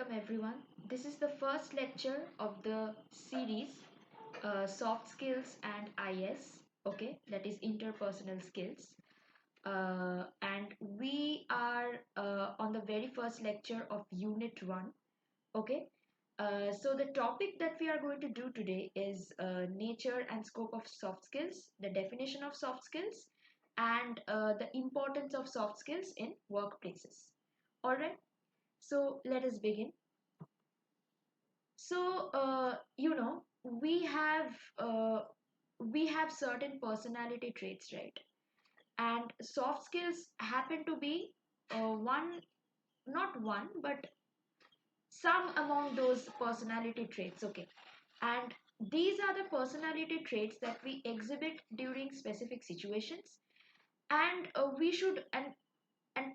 welcome everyone. This is the first lecture of the series Soft Skills and IS, okay, that is interpersonal skills. And we are on the very first lecture of Unit 1, okay. So the topic that we are going to do today is nature and scope of soft skills, the definition of soft skills, and the importance of soft skills in workplaces. Alright, so let us begin. So, we have certain personality traits, right? And soft skills happen to be one, not one, but some among those personality traits, okay? And these are the personality traits that we exhibit during specific situations, and we should and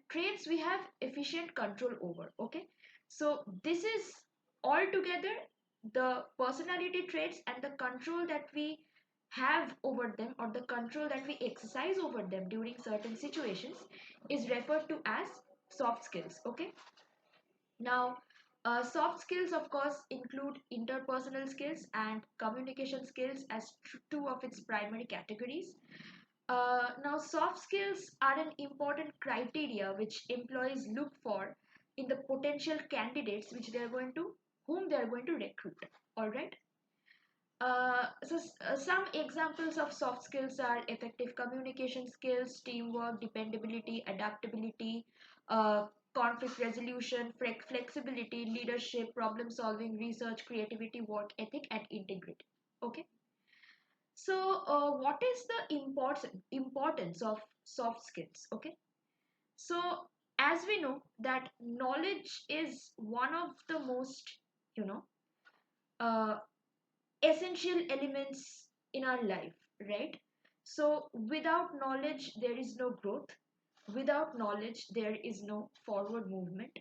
traits we have efficient control over, okay? So this is altogether the personality traits and the control that we have over them, or the control that we exercise over them during certain situations, is referred to as soft skills, okay? Now, soft skills of course include interpersonal skills and communication skills as two of its primary categories. Now, soft skills are an important criteria which employees look for in the potential candidates whom they are going to recruit. All right. Some examples of soft skills are effective communication skills, teamwork, dependability, adaptability, uh, conflict resolution, flexibility, leadership, problem solving, research, creativity, work ethic, and integrity. Okay. So, what is the importance of soft skills? Okay. So, as we know that knowledge is one of the most, you know, uh, essential elements in our life, right? So, without knowledge, there is no growth. Without knowledge, there is no forward movement.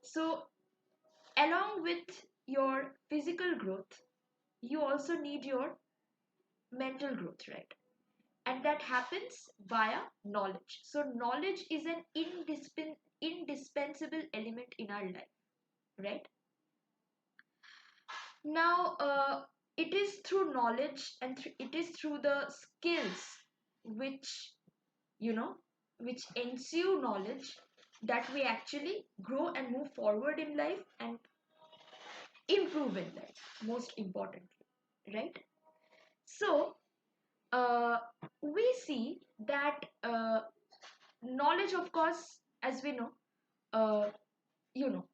So, along with your physical growth, you also need your mental growth, right? And that happens via knowledge. So knowledge is an indispensable element in our life, right? Now, it is through knowledge and it is through the skills which, you know, which ensue knowledge, that we actually grow and move forward in life and improve in life, most importantly, right? So, uh, we see that knowledge, of course, as we know, uh, you know,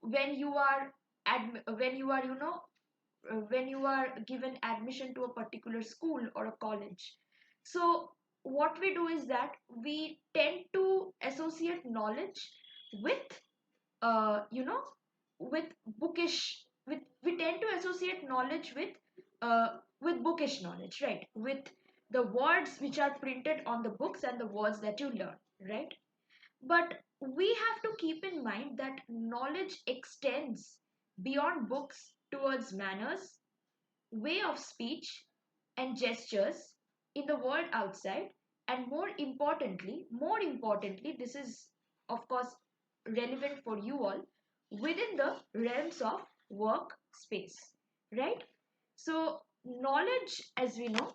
when you are when you are, when you are given admission to a particular school or a college, so what we do is that we tend to associate knowledge with, you know, with bookish, with we tend to associate knowledge with bookish knowledge, right? With the words which are printed on the books and the words that you learn, right? But we have to keep in mind that knowledge extends beyond books towards manners, way of speech, and gestures in the world outside. And more importantly, this is of course relevant for you all, within the realms of work space, right? So, knowledge, as we know,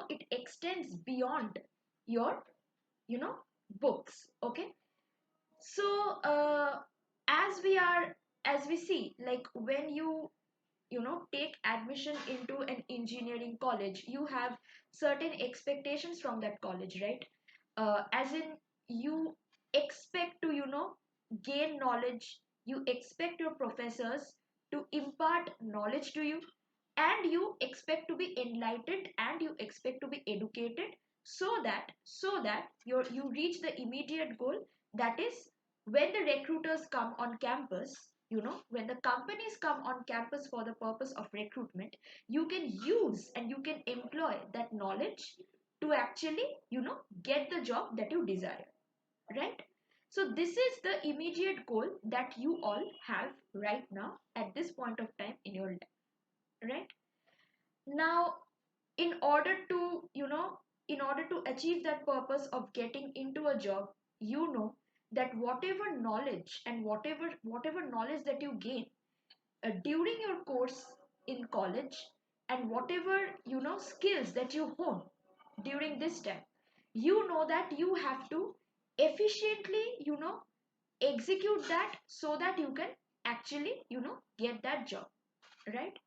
it extends beyond your, you know, books, okay? So, as we see, like when you take admission into an engineering college, you have certain expectations from that college, right? As in, you expect to, gain knowledge. You expect your professors to impart knowledge to you, and you expect to be enlightened, and you expect to be educated, so that you reach the immediate goal, that is, when the recruiters come on campus, when the companies come on campus for the purpose of recruitment, you can use and you can employ that knowledge to actually, get the job that you desire, right? So this is the immediate goal that you all have right now at this point of time in your life, right? Now, in order to, in order to achieve that purpose of getting into a job, you know that whatever knowledge and whatever knowledge that you gain during your course in college, and whatever skills that you hone during this time, that you have to efficiently execute that, so that you can actually get that job, right?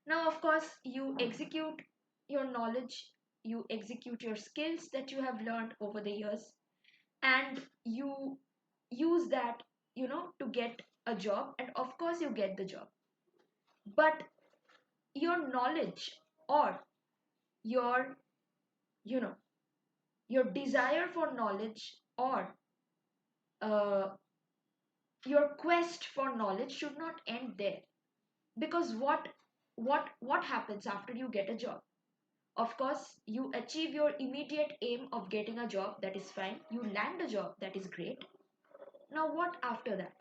Now of course you execute your knowledge, you execute your skills that you have learned over the years, and you use that to get a job, and of course you get the job. But your knowledge, or your you know your desire for knowledge, or uh, your quest for knowledge should not end there. Because what happens after you get a job? Of course you achieve your immediate aim of getting a job, that is fine, you land a job, that is great. Now what after that,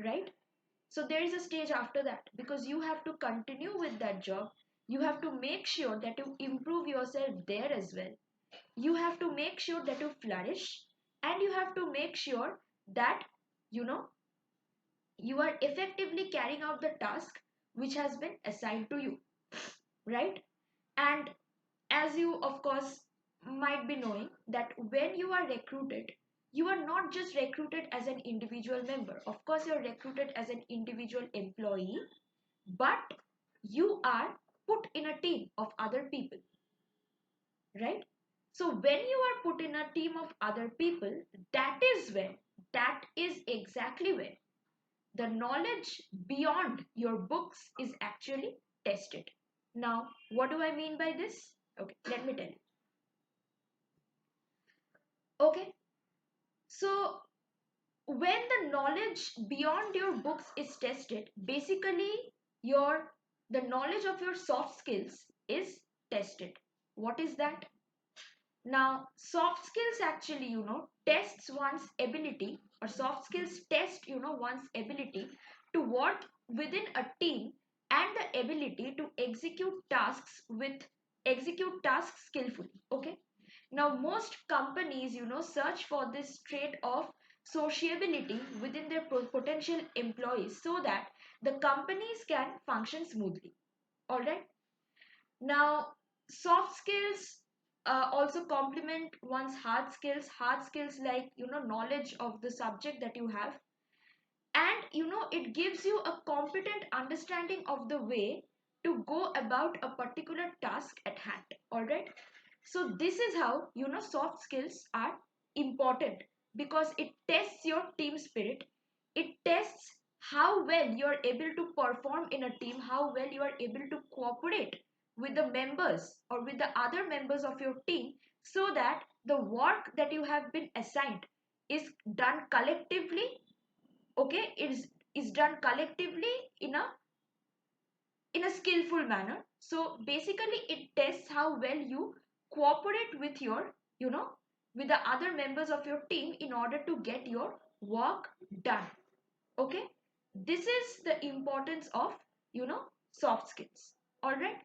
right? So there is a stage after that, because you have to continue with that job. You have to make sure that you improve yourself there as well. You have to make sure that you flourish, and you have to make sure that you know you are effectively carrying out the task which has been assigned to you, right? And as you of course might be knowing, that when you are recruited, you are not just recruited as an individual member. Of course you're recruited as an individual employee, but you are put in a team of other people, right? So when you are put in a team of other people, that is exactly where the knowledge beyond your books is actually tested. Now what do I mean by this? Okay, let me tell you. Okay, so when the knowledge beyond your books is tested, basically your the knowledge of your soft skills is tested. What is that? Now soft skills actually tests one's ability, or soft skills test one's ability to work within a team, and the ability to execute tasks skillfully. Okay, now most companies search for this trait of sociability within their potential employees, so that the companies can function smoothly. All right. Now soft skills also complement one's hard skills, like knowledge of the subject that you have, and it gives you a competent understanding of the way to go about a particular task at hand. All right. So this is how soft skills are important, because it tests your team spirit. It tests how well you are able to perform in a team, how well you are able to cooperate with the members, or with the other members of your team, so that the work that you have been assigned is done collectively. Okay, is done collectively in a skillful manner. So basically it tests how well you cooperate with your with the other members of your team in order to get your work done. Okay, this is the importance of soft skills. All right.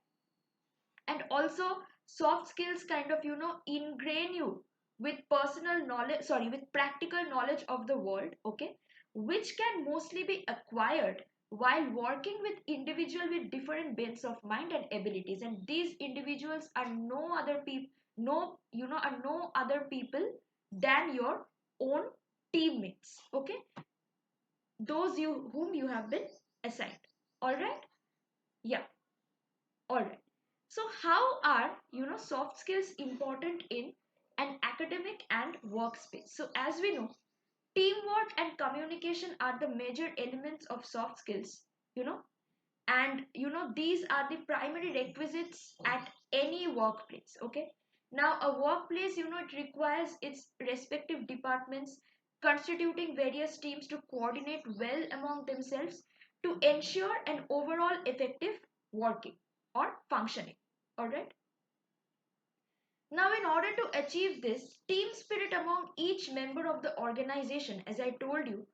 And also soft skills kind of ingrain you with personal knowledge, sorry, with practical knowledge of the world. Okay, which can mostly be acquired while working with individual with different bents of mind and abilities, and these individuals are no other people, no are no other people than your own teammates. Okay, those you whom you have been assigned. All right. Yeah. All right. So how are soft skills important in an academic and workspace? So as we know, teamwork and communication are the major elements of soft skills, you know, and these are the primary requisites at any workplace. Okay. Now a workplace, it requires its respective departments constituting various teams to coordinate well among themselves to ensure an overall effective working or functioning. All right. Now, in order to achieve this, team spirit among each member of the organization, as I told you,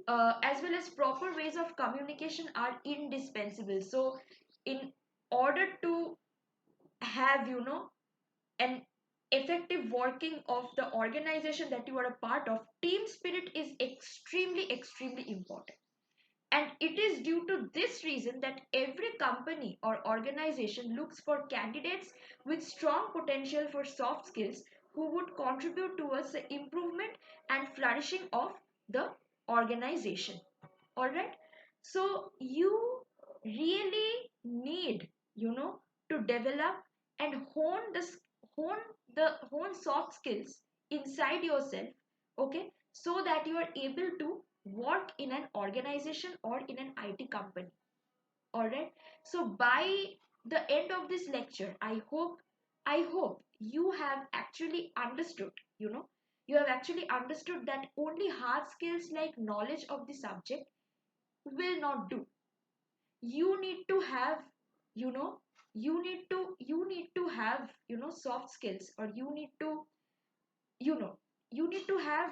as well as proper ways of communication are indispensable. So, in order to have, an effective working of the organization that you are a part of, team spirit is extremely, extremely important. And it is due to this reason that every company or organization looks for candidates with strong potential for soft skills who would contribute towards the improvement and flourishing of the organization. Alright? So you really need, to develop and hone soft skills inside yourself, okay, so that you are able to work in an organization or in an IT company. Alright? So by the end of this lecture, I hope you have actually understood, you have actually understood that only hard skills like knowledge of the subject will not do. You need to have, you know you need to have, soft skills, or you know you need to have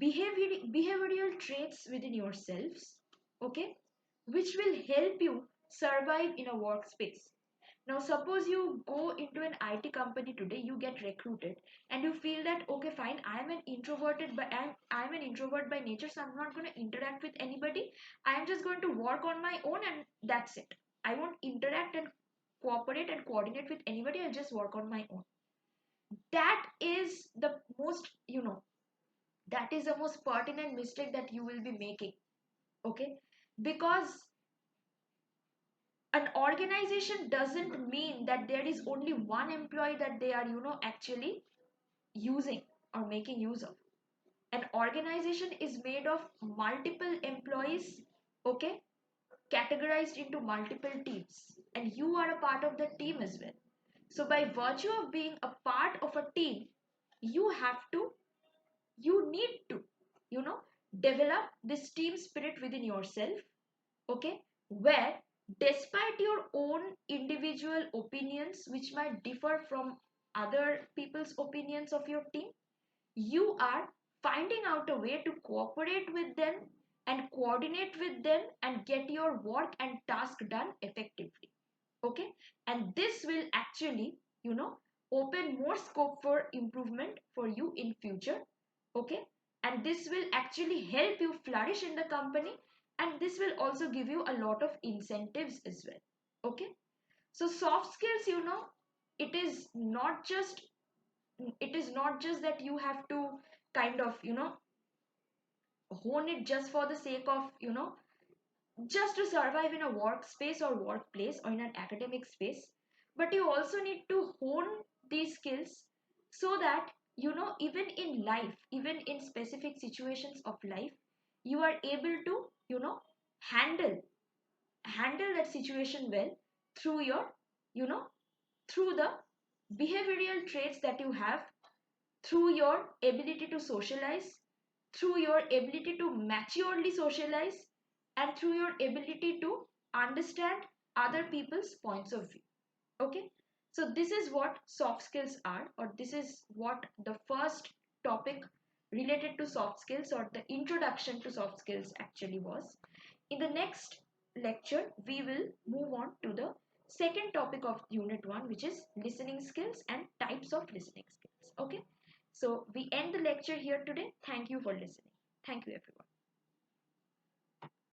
behavioral traits within yourselves, okay, which will help you survive in a workspace. Now suppose you go into an IT company today, you get recruited, and you feel that okay fine, I'm an introvert by nature, so I'm not going to interact with anybody. I'm just going to work on my own and that's it. I won't interact and cooperate and coordinate with anybody. I'll just work on my own. That is the most, that is the most pertinent mistake that you will be making, okay? Because an organization doesn't mean that there is only one employee that they are, actually using or making use of. An organization is made of multiple employees, okay, categorized into multiple teams, and you are a part of the team as well. So by virtue of being a part of a team, you have to, you need to, you know develop this team spirit within yourself, okay, where despite your own individual opinions which might differ from other people's opinions of your team, you are finding out a way to cooperate with them and coordinate with them and get your work and task done effectively, okay. And this will actually, open more scope for improvement for you in future, okay. And this will actually help you flourish in the company, and this will also give you a lot of incentives as well, okay. So soft skills, it is not just that you have to kind of, hone it just for the sake of, just to survive in a workspace or workplace or in an academic space, but you also need to hone these skills so that, even in life, even in specific situations of life, you are able to, handle that situation well through your, you know through the behavioral traits that you have, through your ability to socialize, through your ability to maturely socialize, and through your ability to understand other people's points of view. Okay? So, this is what soft skills are, or this is what the first topic related to soft skills, or the introduction to soft skills, actually was. In the next lecture, we will move on to the second topic of Unit 1, which is listening skills and types of listening skills. Okay? So we end the lecture here today. Thank you for listening. Thank you, everyone.